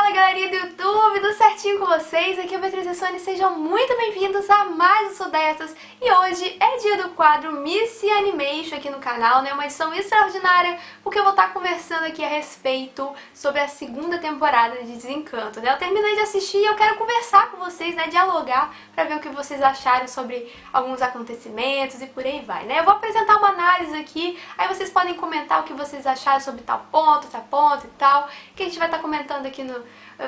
Fala galerinha do YouTube, tudo certinho com vocês? Aqui é a Beatriz Essone, sejam muito bem-vindos a mais um Sou Dessas. E hoje é dia do quadro Missy Animation aqui no canal, né? Uma edição extraordinária, porque eu vou estar conversando aqui a respeito sobre a segunda temporada de Desencanto, né? Eu terminei de assistir e eu quero conversar com vocês, né? Dialogar pra ver o que vocês acharam sobre alguns acontecimentos e por aí vai, né? Eu vou apresentar uma análise aqui, aí vocês podem comentar o que vocês acharam sobre tal ponto e tal, que a gente vai estar comentando aqui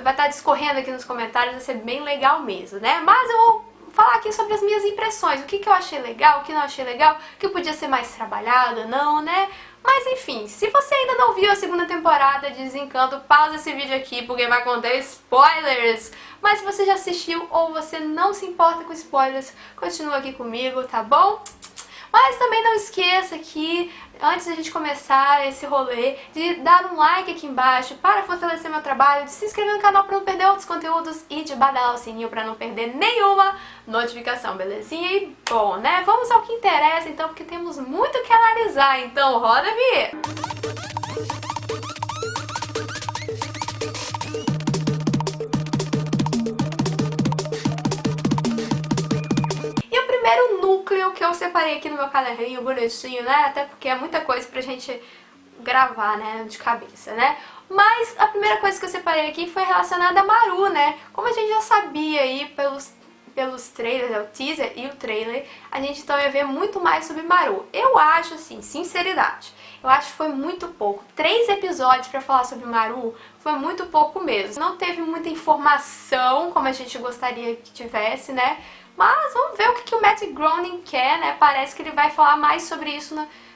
vai estar discorrendo aqui nos comentários, vai ser bem legal mesmo, né? Mas eu vou falar aqui sobre as minhas impressões, o que eu achei legal, o que não achei legal, o que podia ser mais trabalhado, não, né? Mas enfim, se você ainda não viu a segunda temporada de Desencanto, pausa esse vídeo aqui porque vai conter spoilers. Mas se você já assistiu ou você não se importa com spoilers, continua aqui comigo, tá bom? Mas também não esqueça que, antes de a gente começar esse rolê, de dar um like aqui embaixo para fortalecer meu trabalho, de se inscrever no canal para não perder outros conteúdos e de badalar o sininho para não perder nenhuma notificação, belezinha? E bom, né? Vamos ao que interessa então, porque temos muito que analisar, então roda a vinheta! Primeiro núcleo que eu separei aqui no meu caderninho bonitinho, né? Até porque é muita coisa pra gente gravar, né? De cabeça, né? Mas a primeira coisa que eu separei aqui foi relacionada a Maru, né? Como a gente já sabia aí pelos trailers, o teaser e o trailer, a gente então ia ver muito mais sobre Maru. Eu acho, assim, sinceridade, eu acho que foi muito pouco. 3 episódios pra falar sobre Maru foi muito pouco mesmo. Não teve muita informação como a gente gostaria que tivesse, né? Mas vamos ver o que o Matt Groening quer, né? Parece que ele vai falar mais sobre isso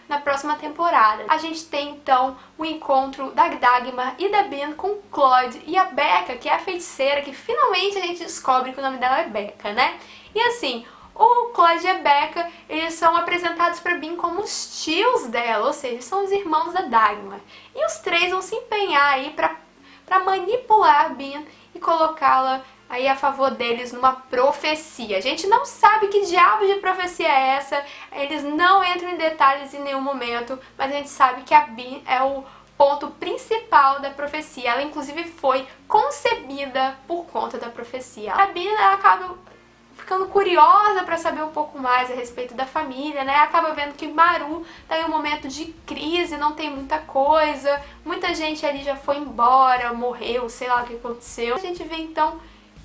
na próxima temporada. A gente tem então o encontro da Dagmar e da Bean com o Claude e a Becca, que é a feiticeira, que finalmente a gente descobre que o nome dela é Becca, né? E assim, o Claude e a Becca, eles são apresentados pra Bean como os tios dela, ou seja, são os irmãos da Dagmar. E os três vão se empenhar aí pra manipular a Bean e colocá-la aí a favor deles numa profecia. A gente não sabe que diabo de profecia é essa, eles não entram em detalhes em nenhum momento, mas a gente sabe que a Bean é o ponto principal da profecia. Ela inclusive foi concebida por conta da profecia. A Bean, ela acaba ficando curiosa para saber um pouco mais a respeito da família, né? Acaba vendo que Maru tá em um momento de crise, não tem muita coisa, muita gente ali já foi embora, morreu, sei lá o que aconteceu. A gente vê então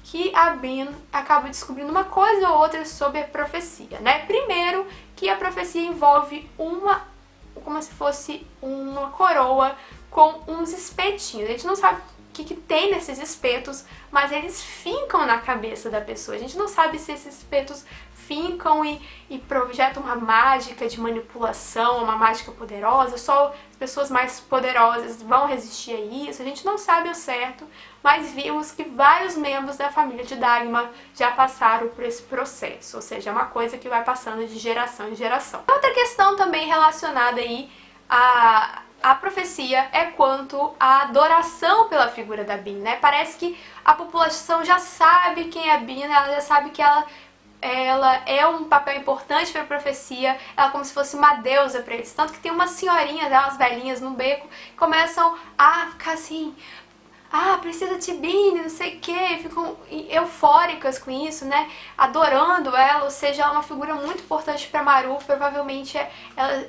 que a Bean acaba descobrindo uma coisa ou outra sobre a profecia, né? Primeiro, que a profecia envolve como se fosse uma coroa com uns espetinhos. A gente não sabe o que tem nesses espetos, mas eles fincam na cabeça da pessoa. A gente não sabe se esses espetos fincam e projetam uma mágica de manipulação, uma mágica poderosa, só as pessoas mais poderosas vão resistir a isso, a gente não sabe ao certo, mas vimos que vários membros da família de Dagmar já passaram por esse processo, ou seja, é uma coisa que vai passando de geração em geração. Outra questão também relacionada aí a profecia é quanto à adoração pela figura da Bean, né? Parece que a população já sabe quem é a Bean, ela já sabe que ela é um papel importante para a profecia, ela é como se fosse uma deusa para eles. Tanto que tem umas senhorinhas, umas velhinhas no beco, que começam a ficar assim, precisa de Bean, não sei o que, ficam eufóricas com isso, né? Adorando ela, ou seja, ela é uma figura muito importante para Maru, provavelmente ela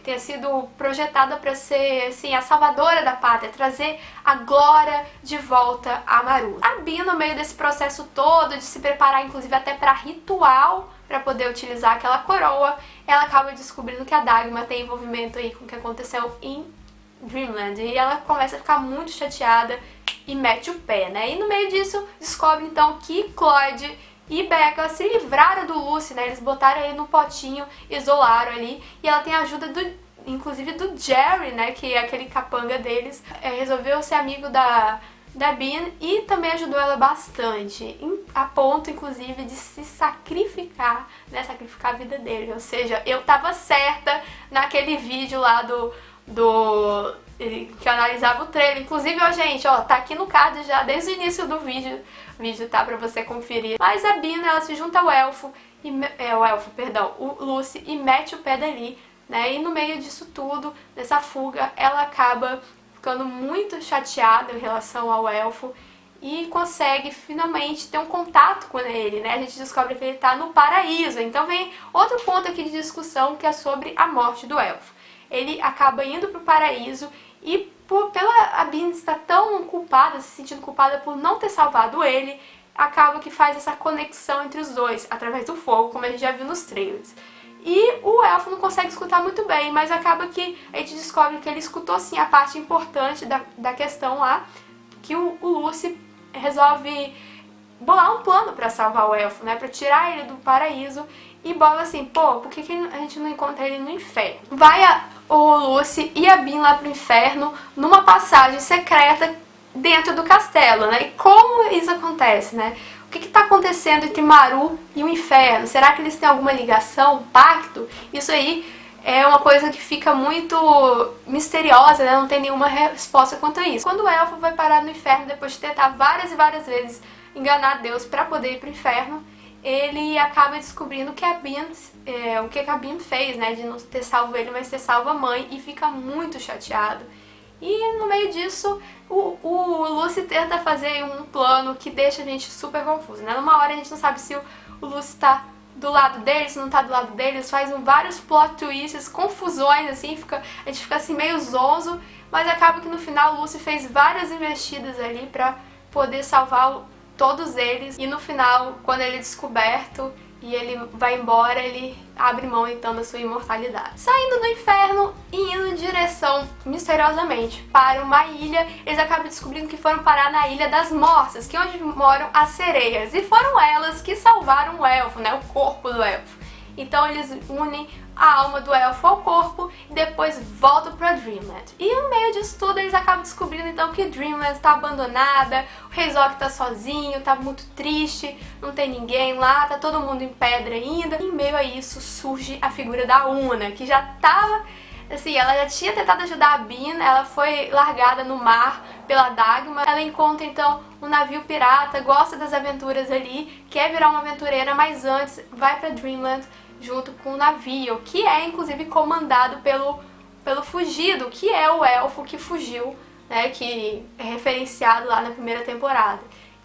tenha sido projetada para ser assim, a salvadora da pátria, trazer a glória de volta a Maru. A Bean, no meio desse processo todo, de se preparar inclusive até para ritual, para poder utilizar aquela coroa, ela acaba descobrindo que a Dagmar tem envolvimento aí com o que aconteceu em Dreamland, e ela começa a ficar muito chateada e mete o pé, né? E no meio disso, descobre então que Claude e Becca se livraram do Lucy, né? Eles botaram ele no potinho, isolaram ali, e ela tem a ajuda inclusive do Jerry, né? Que é aquele capanga deles, resolveu ser amigo da Bean e também ajudou ela bastante, a ponto inclusive de se sacrificar, né? Sacrificar a vida dele, ou seja, eu tava certa naquele vídeo lá que eu analisava o trailer. Inclusive, ó, gente, ó, tá aqui no card já desde o início do vídeo, tá, pra você conferir. Mas a Bean, ela se junta ao o Lucy, e mete o pé dali, né, e no meio disso tudo, dessa fuga, ela acaba ficando muito chateado em relação ao elfo e consegue finalmente ter um contato com ele, né? A gente descobre que ele tá no paraíso. Então vem outro ponto aqui de discussão, que é sobre a morte do elfo. Ele acaba indo pro paraíso e a Bean estar tão culpada, se sentindo culpada por não ter salvado ele, acaba que faz essa conexão entre os dois, através do fogo, como a gente já viu nos trailers. E o elfo não consegue escutar muito bem, mas acaba que a gente descobre que ele escutou sim a parte importante da questão lá, que o Lucy resolve bolar um plano pra salvar o elfo, né, pra tirar ele do paraíso, e bola assim, pô, por que a gente não encontra ele no inferno? Vai o Lucy e a Bean lá pro inferno, numa passagem secreta dentro do castelo, né, e como isso acontece, né? O que está acontecendo entre Maru e o inferno? Será que eles têm alguma ligação, um pacto? Isso aí é uma coisa que fica muito misteriosa, né? Não tem nenhuma resposta quanto a isso. Quando o elfo vai parar no inferno, depois de tentar várias e várias vezes enganar Deus para poder ir para o inferno, ele acaba descobrindo que o que a Bean fez, né? De não ter salvo ele, mas ter salvo a mãe, e fica muito chateado. E no meio disso, o Lucy tenta fazer um plano que deixa a gente super confuso, né? Numa hora a gente não sabe se o Lucy tá do lado dele, se não tá do lado dele, eles fazem vários plot twists, confusões, assim, a gente fica assim meio zonzo, mas acaba que no final o Lucy fez várias investidas ali pra poder salvar todos eles, e no final, quando ele é descoberto e ele vai embora, ele abre mão então da sua imortalidade. Saindo do inferno e indo em direção, misteriosamente, para uma ilha, eles acabam descobrindo que foram parar na Ilha das Morsas, que é onde moram as sereias, e foram elas que salvaram o elfo, né, o corpo do elfo. Então eles unem a alma do elfo ao corpo e depois voltam para Dreamland. E no meio disso tudo eles acabam descobrindo então que Dreamland está abandonada, o Rei Zog tá sozinho, tá muito triste, não tem ninguém lá, tá todo mundo em pedra ainda. E em meio a isso surge a figura da Una, que já tava, assim, ela já tinha tentado ajudar a Bean, ela foi largada no mar pela Dagmar. Ela encontra então um navio pirata, gosta das aventuras ali, quer virar uma aventureira, mas antes vai para Dreamland junto com o navio, que é inclusive comandado pelo Fugido, que é o elfo que fugiu, né, que é referenciado lá na primeira temporada.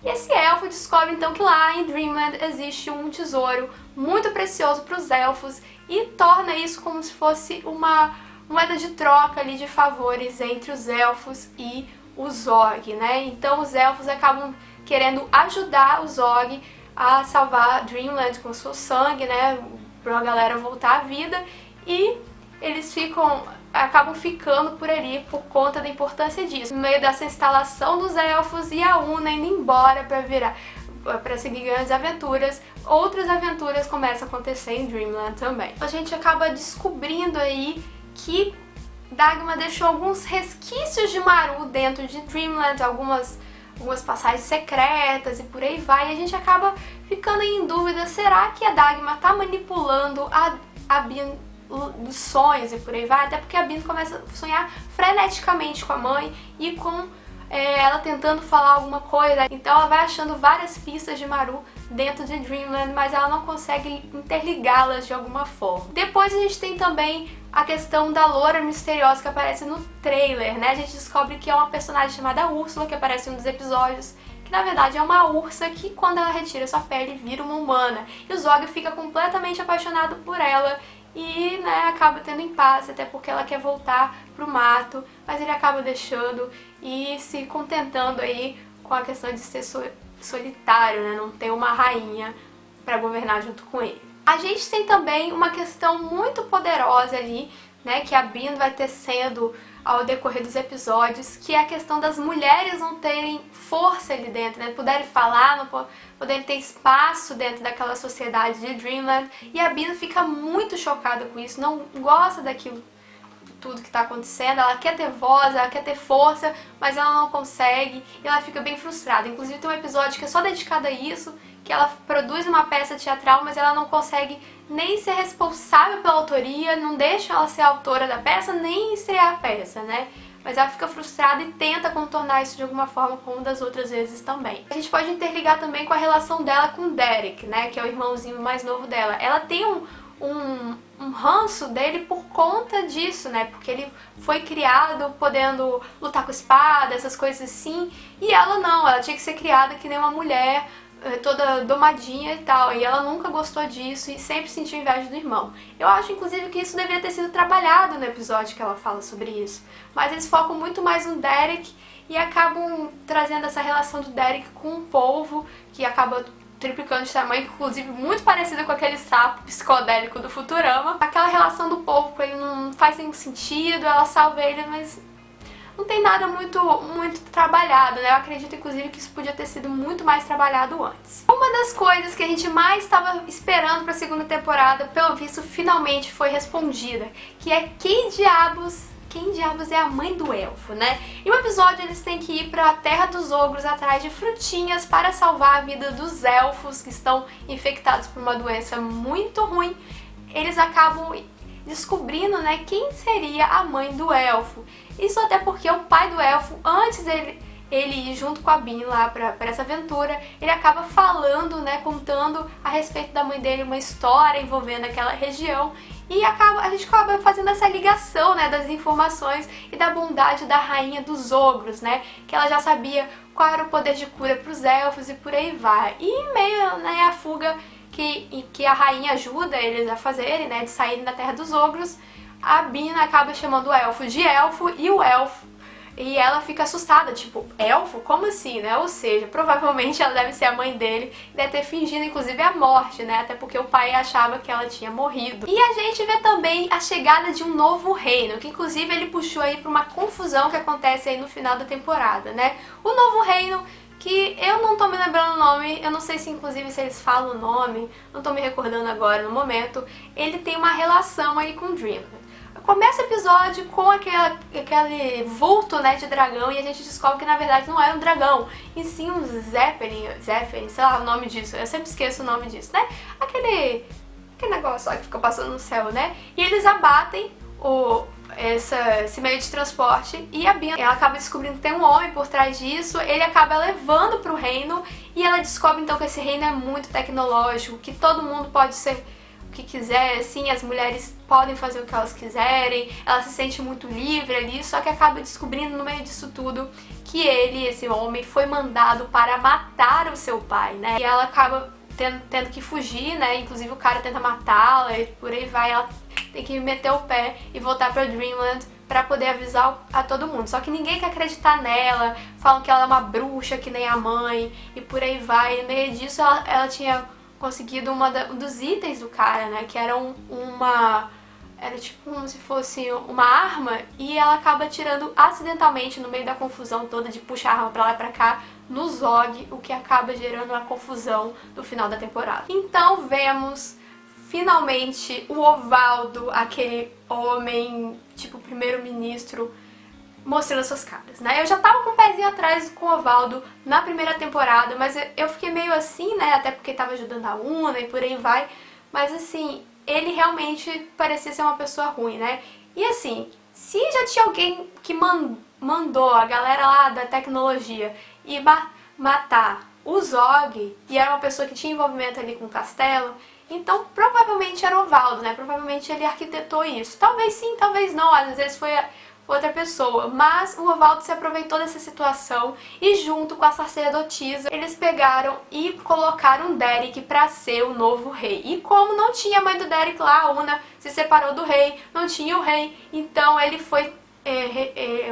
E esse elfo descobre então que lá em Dreamland existe um tesouro muito precioso para os elfos e torna isso como se fosse uma moeda de troca ali de favores entre os elfos e o Zog, né? Então os elfos acabam querendo ajudar o Zog a salvar Dreamland com seu sangue, né, pra galera voltar à vida, e eles acabam ficando por ali por conta da importância disso. No meio dessa instalação dos elfos e a Una indo embora para seguir grandes aventuras, outras aventuras começam a acontecer em Dreamland também. A gente acaba descobrindo aí que Dagmar deixou alguns resquícios de Maru dentro de Dreamland, algumas passagens secretas e por aí vai, e a gente acaba ficando em dúvida, será que a Dagmar tá manipulando a Bean dos sonhos e por aí vai? Até porque a Bean começa a sonhar freneticamente com a mãe e com ela tentando falar alguma coisa, então ela vai achando várias pistas de Maru dentro de Dreamland, mas ela não consegue interligá-las de alguma forma. Depois a gente tem também a questão da loura misteriosa que aparece no trailer, né? A gente descobre que é uma personagem chamada Úrsula, que aparece em um dos episódios, que na verdade é uma ursa que quando ela retira sua pele vira uma humana. E o Zog fica completamente apaixonado por ela e, né, acaba tendo impasse, até porque ela quer voltar pro mato, mas ele acaba deixando e se contentando aí com a questão de ser solitário, né? Não ter uma rainha para governar junto com ele. A gente tem também uma questão muito poderosa ali, né, que a Bean vai tecendo ao decorrer dos episódios, que é a questão das mulheres não terem força ali dentro, né, poderem falar, não poderem ter espaço dentro daquela sociedade de Dreamland, e a Bean fica muito chocada com isso, não gosta daquilo tudo que tá acontecendo, ela quer ter voz, ela quer ter força, mas ela não consegue, e ela fica bem frustrada. Inclusive tem um episódio que é só dedicado a isso, que ela produz uma peça teatral, mas ela não consegue nem ser responsável pela autoria, não deixa ela ser a autora da peça, nem estrear a peça, né? Mas ela fica frustrada e tenta contornar isso de alguma forma, como das outras vezes também. A gente pode interligar também com a relação dela com o Derek, né? Que é o irmãozinho mais novo dela. Ela tem um ranço dele por conta disso, né? Porque ele foi criado podendo lutar com espada, essas coisas assim, e ela não, ela tinha que ser criada que nem uma mulher, toda domadinha e tal, e ela nunca gostou disso e sempre sentiu inveja do irmão. Eu acho, inclusive, que isso deveria ter sido trabalhado no episódio que ela fala sobre isso, mas eles focam muito mais no Derek e acabam trazendo essa relação do Derek com o polvo, que acaba triplicando de tamanho, inclusive muito parecida com aquele sapo psicodélico do Futurama. Aquela relação do polvo com ele não faz nenhum sentido, ela salva ele, mas não tem nada muito trabalhado, né? Eu acredito, inclusive, que isso podia ter sido muito mais trabalhado antes. Uma das coisas que a gente mais estava esperando para a segunda temporada, pelo visto, finalmente foi respondida, que é quem diabos é a mãe do elfo, né? Em um episódio eles têm que ir para a Terra dos Ogros atrás de frutinhas para salvar a vida dos elfos que estão infectados por uma doença muito ruim. Eles acabam descobrindo, né, quem seria a mãe do elfo. Isso até porque o pai do elfo, antes ele ir junto com a Bean lá pra essa aventura, ele acaba falando, né, contando a respeito da mãe dele uma história envolvendo aquela região. E a gente acaba fazendo essa ligação, né, das informações e da bondade da rainha dos ogros, né, que ela já sabia qual era o poder de cura para os elfos e por aí vai. E meio, né, a fuga que a rainha ajuda eles a fazerem, né, de saírem da terra dos ogros, a Bean acaba chamando o elfo de elfo e ela fica assustada, tipo, elfo? Como assim, né? Ou seja, provavelmente ela deve ser a mãe dele, deve ter fingido inclusive a morte, né? Até porque o pai achava que ela tinha morrido. E a gente vê também a chegada de um novo reino, que inclusive ele puxou aí pra uma confusão que acontece aí no final da temporada, né? O novo reino, que eu não tô me lembrando o nome, eu não sei se inclusive se eles falam o nome, não tô me recordando agora no momento, ele tem uma relação aí com Dreamland. Começa o episódio com aquele vulto, né, de dragão, e a gente descobre que na verdade não era um dragão, e sim um Zeppelin, sei lá o nome disso, eu sempre esqueço o nome disso, né? Aquele negócio lá que fica passando no céu, né? E eles abatem esse meio de transporte, e a Bean, ela acaba descobrindo que tem um homem por trás disso, ele acaba levando pro reino, e ela descobre então que esse reino é muito tecnológico, que todo mundo pode ser o que quiser, assim, as mulheres podem fazer o que elas quiserem, ela se sente muito livre ali, só que acaba descobrindo no meio disso tudo que esse homem, foi mandado para matar o seu pai, né? E ela acaba tendo que fugir, né? Inclusive o cara tenta matá-la e por aí vai, ela tem que meter o pé e voltar pra Dreamland pra poder avisar a todo mundo. Só que ninguém quer acreditar nela, falam que ela é uma bruxa que nem a mãe e por aí vai. E no meio disso ela tinha conseguido um dos itens do cara, né, que era era tipo como se fosse uma arma, e ela acaba tirando acidentalmente no meio da confusão toda de puxar a arma pra lá e pra cá no Zog, o que acaba gerando uma confusão no final da temporada. Então vemos finalmente o Ovaldo, aquele homem tipo primeiro-ministro, mostrando suas caras, né? Eu já tava com o pezinho atrás com o Ovaldo na primeira temporada, mas eu fiquei meio assim, né? Até porque tava ajudando a Una e por aí vai. Mas assim, ele realmente parecia ser uma pessoa ruim, né? E assim, se já tinha alguém que mandou a galera lá da tecnologia ir matar o Zog, e era uma pessoa que tinha envolvimento ali com o castelo, então provavelmente era o Ovaldo, né? Provavelmente ele arquitetou isso. Talvez sim, talvez não, às vezes foi outra pessoa, mas o Ovaldo se aproveitou dessa situação e junto com a sacerdotisa eles pegaram e colocaram o Derek pra ser o novo rei. E como não tinha a mãe do Derek lá, a Una se separou do rei, não tinha o rei, então ele foi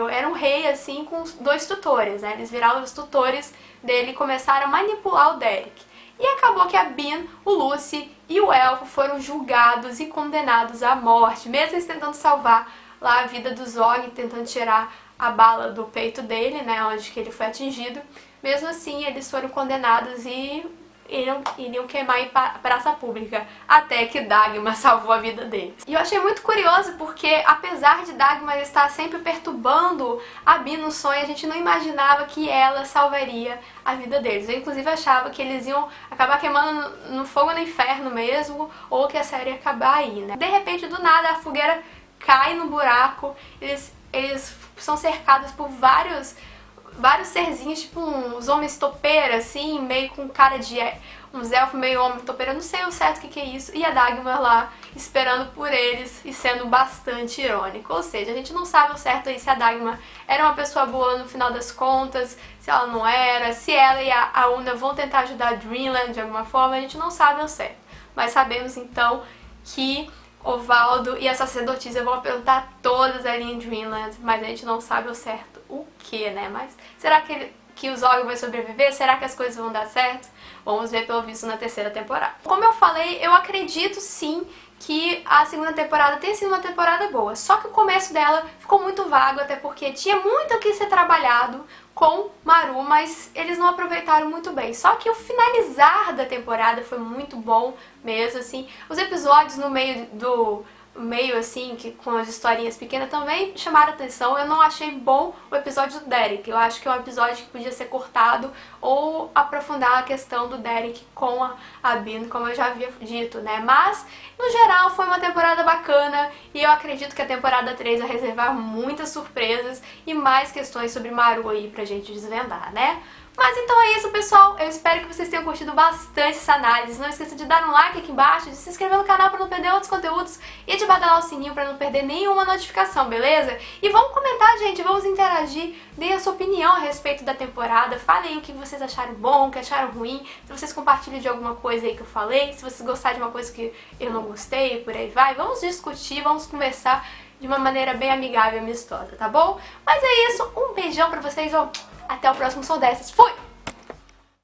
era um rei assim com 2 tutores, né? Eles viraram os tutores dele e começaram a manipular o Derek. E acabou que a Bean, o Lucy e o Elfo foram julgados e condenados à morte, mesmo eles tentando salvar lá a vida do Zog, tentando tirar a bala do peito dele, né, onde que ele foi atingido. Mesmo assim, eles foram condenados e iriam queimar em praça pública, até que Dagmar salvou a vida deles. E eu achei muito curioso porque, apesar de Dagmar estar sempre perturbando a Bean no sonho, a gente não imaginava que ela salvaria a vida deles. Eu inclusive achava que eles iam acabar queimando no fogo no inferno mesmo, ou que a série ia acabar aí, né. De repente, do nada, a fogueira cai no buraco, eles são cercados por vários vários serzinhos, tipo uns homens topeira, assim, meio com cara de uns elfos meio homem topeira, eu não sei o certo o que é isso, e a Dagmar lá esperando por eles e sendo bastante irônico. Ou seja, a gente não sabe o certo aí se a Dagmar era uma pessoa boa no final das contas, se ela não era, se ela e a Una vão tentar ajudar a Dreamland de alguma forma, a gente não sabe o certo. Mas sabemos então que o Valdo e a sacerdotisa vão aprontar todas ali em Dreamland, mas a gente não sabe o certo o que, né? Mas será que o Zog vai sobreviver? Será que as coisas vão dar certo? Vamos ver pelo visto na terceira temporada. Como eu falei, eu acredito sim que a segunda temporada tenha sido uma temporada boa. Só que o começo dela ficou muito vago, até porque tinha muito o que ser trabalhado com Maru, mas eles não aproveitaram muito bem. Só que o finalizar da temporada foi muito bom mesmo, assim. Os episódios no meio assim, que com as historinhas pequenas também chamaram atenção. Eu não achei bom o episódio do Derek. Eu acho que é um episódio que podia ser cortado ou aprofundar a questão do Derek com a Bean, como eu já havia dito, né? Mas, no geral, foi uma temporada bacana e eu acredito que a temporada 3 vai reservar muitas surpresas e mais questões sobre Maru aí pra gente desvendar, né? Mas então é isso, pessoal. Eu espero que vocês tenham curtido bastante essa análise. Não esqueça de dar um like aqui embaixo, de se inscrever no canal para não perder outros conteúdos e de badalar o sininho para não perder nenhuma notificação, beleza? E vamos comentar, gente, vamos interagir. Deem a sua opinião a respeito da temporada. Falem o que vocês acharam bom, o que acharam ruim. Se vocês compartilham de alguma coisa aí que eu falei, se vocês gostaram de uma coisa que eu não gostei, por aí vai. Vamos discutir, vamos conversar de uma maneira bem amigável e amistosa, tá bom? Mas é isso, um beijão pra vocês, ó. Até o próximo Sou Dessas. Fui!